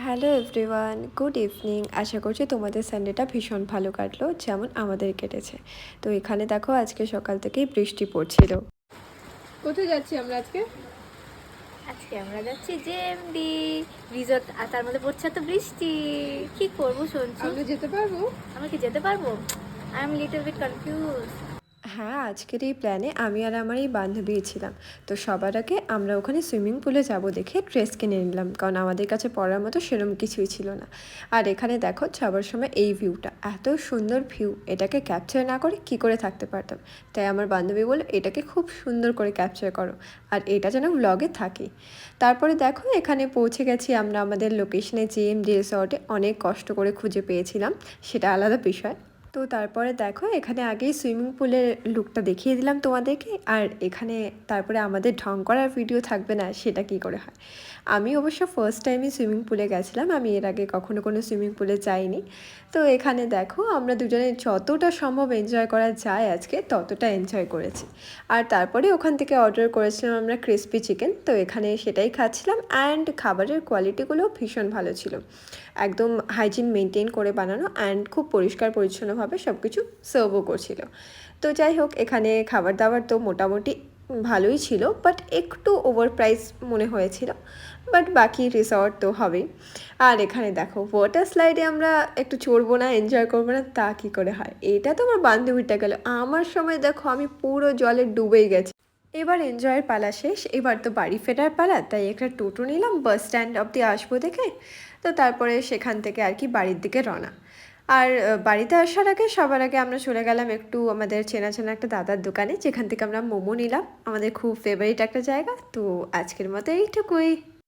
Hello everyone, good evening. আশা করছি তোমাদের সানডেটা ভীষণ ভালো কাটলো, যেমন আমাদের কেটেছে। তো এখানে দেখো, আজকে সকাল থেকেই বৃষ্টি পড়ছিল। কোথায় যাচ্ছি আমরা আজকে? আজকে আমরা যাচ্ছি জেএমবি রিসর্ট, আর তার মধ্যে পড়ছে তো বৃষ্টি। কি করবো শুনছি? আমরা যেতে পারবো? আমরা কি যেতে পারবো? I am little bit confuse. হ্যাঁ, আজকের এই প্ল্যানে আমি আর আমার এই বান্ধবী ছিলাম। তো সবার আগে আমরা ওখানে সুইমিং পুলে যাব দেখে ড্রেস কিনে নিলাম, কারণ আমাদের কাছে পরার মতো সেরকম কিছুই ছিল না। আর এখানে দেখো, যাবার সময় এই ভিউটা, এত সুন্দর ভিউ, এটাকে ক্যাপচার না করে কি করে থাকতে পারতাম। তাই আমার বান্ধবী বলল, এটাকে খুব সুন্দর করে ক্যাপচার করো, আর এটা যেন ব্লগে থাকে। তারপরে দেখো, এখানে পৌঁছে গেছি আমরা আমাদের লোকেশনে। জেএমডি রিসর্টে অনেক কষ্ট করে খুঁজে পেয়েছিলাম, সেটা আলাদা বিষয়। তো তারপরে দেখো, এখানে আগেই সুইমিং পুলের লুকটা দেখিয়ে দিলাম তোমাদেরকে। আর এখানে তারপরে আমাদের ঢং করার ভিডিও থাকবে না, সেটা কি করে হয়। আমি অবশ্য ফার্স্ট টাইমই সুইমিং পুলে গেছিলাম, আমি এর আগে কখনো কোনো সুইমিং পুলে যাইনি। তো এখানে দেখো, আমরা দুজনে যতটা সম্ভব এনজয় করা যায় আজকে ততটা এনজয় করেছি। আর তারপরে ওখান থেকে অর্ডার করেছিলাম আমরা ক্রিসপি চিকেন। তো এখানে সেটাই খাচ্ছিলাম, অ্যান্ড খাবারের কোয়ালিটিগুলোও ভীষণ ভালো ছিল। একদম হাইজিন মেনটেন করে বানানো, অ্যান্ড খুব পরিষ্কার পরিচ্ছন্নভাবে সব কিছু সার্ভও করছিল। তো যাই হোক, এখানে খাবার দাবার তো মোটামুটি ভালোই ছিল, বাট একটু ওভার প্রাইস মনে হয়েছিল। বাট বাকি রিসর্ট তো হবেই। আর এখানে দেখো, ওয়াটার স্লাইডে আমরা একটু চড়বো না, এনজয় করবো না, তা কী করে হয়। এটা তো আমার বান্ধবীটা গেল, আমার সময় দেখো আমি পুরো জলে ডুবেই গেছি। এবার এনজয়ের পালা শেষ, এবার তো বাড়ি ফেরার পালা। তাই একটা টোটো নিলাম, বাস স্ট্যান্ড অবধি আসবো দেখে। তো তারপরে সেখান থেকে আর কি বাড়ির দিকে রওনা। আর বাড়িতে আসার আগে সবার আগে আমরা চলে গেলাম একটু আমাদের চেনা চেনা একটা দাদার দোকানে, যেখান থেকে আমরা মোমো নিলাম, আমাদের খুব ফেভারিট একটা জায়গা। তো আজকের মতো এইটুকুই।